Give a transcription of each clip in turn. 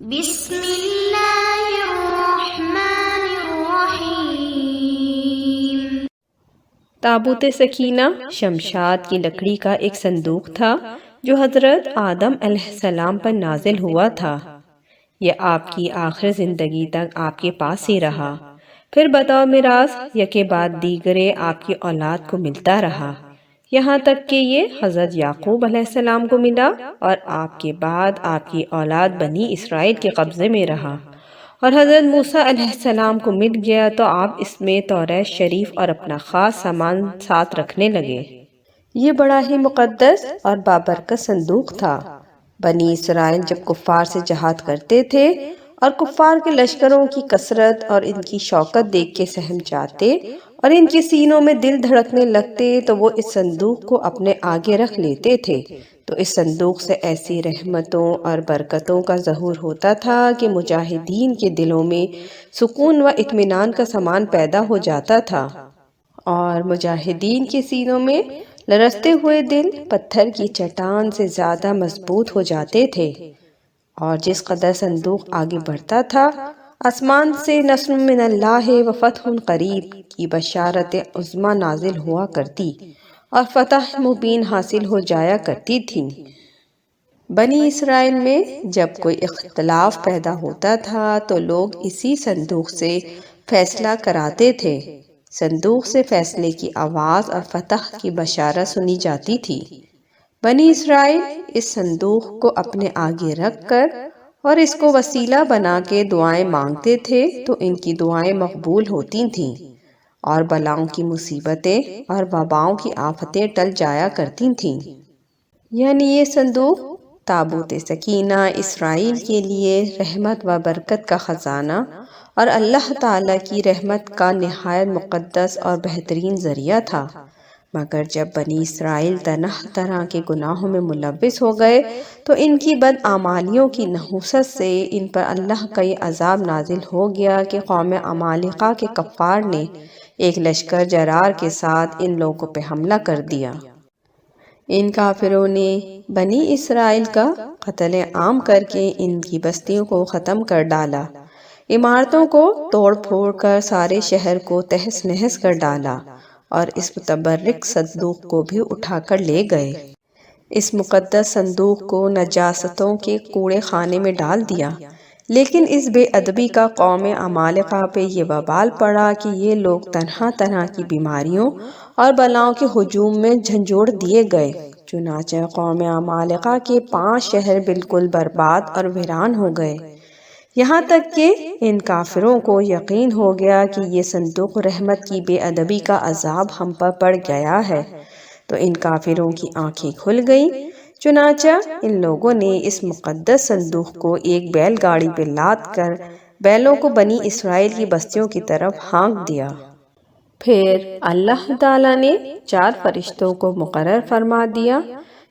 بسم اللہ الرحمن الرحیم۔ تابوت سکینہ شمشاد کی لکڑی کا ایک صندوق تھا جو حضرت آدم علیہ السلام پر نازل ہوا تھا۔ یہ آپ کی آخر زندگی تک آپ کے پاس ہی رہا، پھر بطور میراث یکے بعد دیگرے آپ کی اولاد کو ملتا رہا، یہاں تک کہ یہ حضرت یعقوب علیہ السلام کو ملا اور آپ کے بعد آپ کی اولاد بنی اسرائیل کے قبضے میں رہا، اور حضرت موسیٰ علیہ السلام کو مل گیا تو آپ اس میں توریت شریف اور اپنا خاص سامان ساتھ رکھنے لگے۔ یہ بڑا ہی مقدس اور بابرکت صندوق تھا۔ بنی اسرائیل جب کفار سے جہاد کرتے تھے اور کفار کے لشکروں کی کثرت اور ان کی شوکت دیکھ کے سہم جاتے اور ان کے سینوں میں دل دھڑکنے لگتے تو وہ اس صندوق کو اپنے آگے رکھ لیتے تھے، تو اس صندوق سے ایسی رحمتوں اور برکتوں کا ظہور ہوتا تھا کہ مجاہدین کے دلوں میں سکون و اطمینان کا سامان پیدا ہو جاتا تھا، اور مجاہدین کے سینوں میں لرزتے ہوئے دل پتھر کی چٹان سے زیادہ مضبوط ہو جاتے تھے۔ اور جس قدر صندوق آگے بڑھتا تھا، آسمان سے نصر من اللہ و فتح قریب کی بشارت عظمیٰ نازل ہوا کرتی اور فتح مبین حاصل ہو جایا کرتی تھی۔ بنی اسرائیل میں جب کوئی اختلاف پیدا ہوتا تھا تو لوگ اسی صندوق سے فیصلہ کراتے تھے۔ صندوق سے فیصلے کی آواز اور فتح کی بشارت سنی جاتی تھی۔ بنی اسرائیل اس صندوق کو اپنے آگے رکھ کر اور اس کو وسیلہ بنا کے دعائیں مانگتے تھے تو ان کی دعائیں مقبول ہوتی تھیں، اور بلاؤں کی مصیبتیں اور وباؤں کی آفتیں ٹل جایا کرتی تھیں۔ یعنی یہ صندوق تابوت سکینہ اسرائیل کے لیے رحمت و برکت کا خزانہ اور اللہ تعالیٰ کی رحمت کا نہایت مقدس اور بہترین ذریعہ تھا، مگر جب بنی اسرائیل طرح طرح کے گناہوں میں ملوث ہو گئے تو ان کی بدعمالیوں کی نحوست سے ان پر اللہ کا یہ عذاب نازل ہو گیا کہ قوم عمالقہ کے کفار نے ایک لشکر جرار کے ساتھ ان لوگوں پہ حملہ کر دیا۔ ان کافروں نے بنی اسرائیل کا قتل عام کر کے ان کی بستیوں کو ختم کر ڈالا، عمارتوں کو توڑ پھوڑ کر سارے شہر کو تہس نہس کر ڈالا، اور اس متبرک صندوق کو بھی اٹھا کر لے گئے۔ اس مقدس صندوق کو نجاستوں کے کوڑے خانے میں ڈال دیا، لیکن اس بے ادبی کا قوم عمالقہ پہ یہ وبال پڑا کہ یہ لوگ طرح طرح کی بیماریوں اور بلاؤں کے ہجوم میں جھنجھوڑ دیے گئے، چنانچہ قوم عمالقہ کے 5 شہر بالکل برباد اور ویران ہو گئے، یہاں تک کہ ان کافروں کو یقین ہو گیا کہ یہ صندوق رحمت کی بے ادبی کا عذاب ہم پر پڑ گیا ہے، تو ان کافروں کی آنکھیں کھل گئیں، چنانچہ ان لوگوں نے اس مقدس صندوق کو ایک بیل گاڑی پہ لاد کر بیلوں کو بنی اسرائیل کی بستیوں کی طرف ہانک دیا۔ پھر اللہ تعالیٰ نے 4 فرشتوں کو مقرر فرما دیا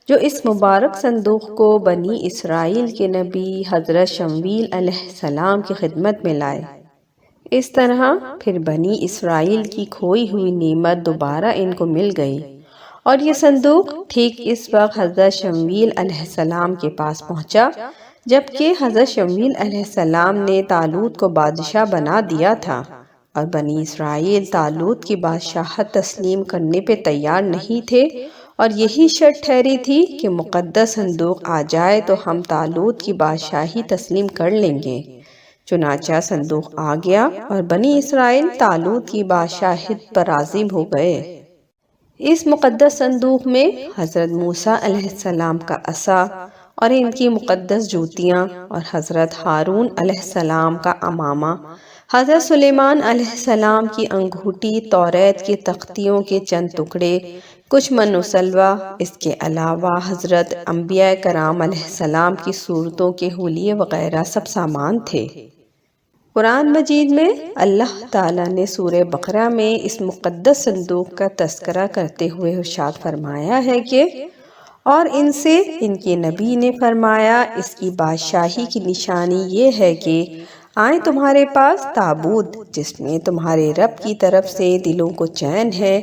جو اس مبارک صندوق کو بنی اسرائیل کے نبی حضرت شمویل علیہ السلام کی خدمت میں لائے۔ اس طرح پھر بنی اسرائیل کی کھوئی ہوئی نعمت دوبارہ ان کو مل گئی، اور یہ صندوق ٹھیک اس وقت حضرت شمویل علیہ السلام کے پاس پہنچا جبکہ حضرت شمویل علیہ السلام نے طالوت کو بادشاہ بنا دیا تھا، اور بنی اسرائیل طالوت کی بادشاہت تسلیم کرنے پہ تیار نہیں تھے، اور یہی شرط ٹھہری تھی کہ مقدس صندوق آ جائے تو ہم طالوت کی بادشاہی تسلیم کر لیں گے۔ چنانچہ صندوق آ گیا اور بنی اسرائیل طالوت کی بادشاہت پر راضی ہو گئے۔ اس مقدس صندوق میں حضرت موسیٰ علیہ السلام کا عصا اور ان کی مقدس جوتیاں، اور حضرت ہارون علیہ السلام کا عمامہ، حضرت سلیمان علیہ السلام کی انگوٹھی، توریت کی تختیوں کے چند ٹکڑے، کچھ من و سلوہ، اس کے علاوہ حضرت انبیاء کرام علیہ السلام کی صورتوں کے حلیے وغیرہ سب سامان تھے۔ قرآن مجید میں اللہ تعالیٰ نے سورہ بقرہ میں اس مقدس صندوق کا تذکرہ کرتے ہوئے ارشاد فرمایا ہے کہ اور ان سے ان کے نبی نے فرمایا اس کی بادشاہی کی نشانی یہ ہے کہ آئیں تمہارے پاس تابوت جس میں تمہارے رب کی طرف سے دلوں کو چین ہے،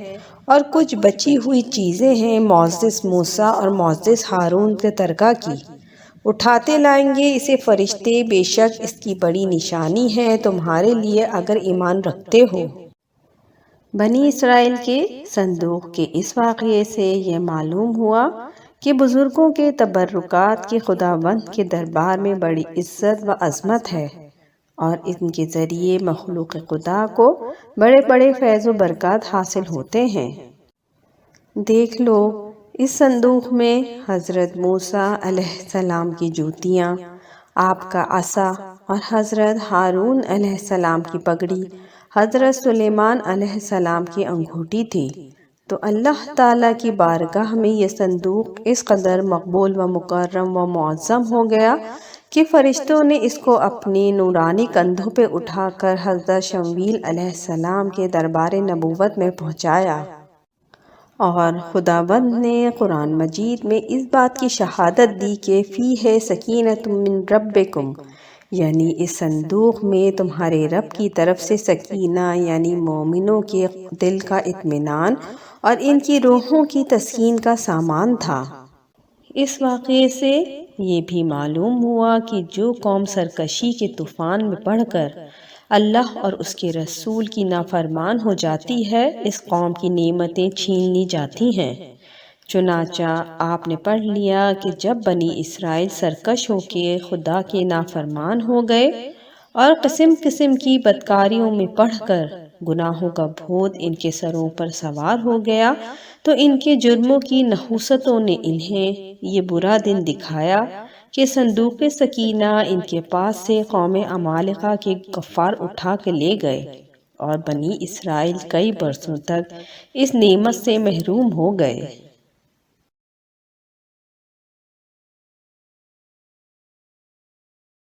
اور کچھ بچی ہوئی چیزیں ہیں معزز موسیٰ اور معزز ہارون کے ترکہ کی، اٹھاتے لائیں گے اسے فرشتے، بے شک اس کی بڑی نشانی ہے تمہارے لیے اگر ایمان رکھتے ہو۔ بنی اسرائیل کے صندوق کے اس واقعے سے یہ معلوم ہوا کہ بزرگوں کے تبرکات کے خداوند کے دربار میں بڑی عزت و عظمت ہے اور ان کے ذریعے مخلوق خدا کو بڑے بڑے فیض و برکات حاصل ہوتے ہیں۔ دیکھ لو اس صندوق میں حضرت موسیٰ علیہ السلام کی جوتیاں، آپ کا عصا اور حضرت ہارون علیہ السلام کی پگڑی، حضرت سلیمان علیہ السلام کی انگوٹھی تھی۔ تو اللہ تعالیٰ کی بارگاہ میں یہ صندوق اس قدر مقبول و مکرم و معظم ہو گیا کہ فرشتوں نے اس کو اپنے نورانی کندھوں پہ اٹھا کر حضرت شمویل علیہ السلام کے دربار نبوت میں پہنچایا، اور خداوند نے قرآن مجید میں اس بات کی شہادت دی کہ فیہ سکینۃ من ربکم، یعنی اس صندوق میں تمہارے رب کی طرف سے سکینہ یعنی مومنوں کے دل کا اطمینان اور ان کی روحوں کی تسکین کا سامان تھا۔ اس واقعے سے یہ بھی معلوم ہوا کہ جو قوم سرکشی کے طوفان میں پڑھ کر اللہ اور اس کے رسول کی نافرمان ہو جاتی ہے، اس قوم کی نعمتیں چھین لی جاتی ہیں۔ چنانچہ آپ نے پڑھ لیا کہ جب بنی اسرائیل سرکش ہو کے خدا کے نافرمان ہو گئے اور قسم قسم کی بدکاریوں میں پڑھ کر گناہوں کا بھوت ان کے سروں پر سوار ہو گیا، تو ان کے جرموں کی نحوستوں نے انہیں یہ برا دن دکھایا کہ صندوق سکینہ ان کے پاس سے قوم عمالقہ کے کفار اٹھا کے لے گئے، اور بنی اسرائیل کئی برسوں تک اس نعمت سے محروم ہو گئے۔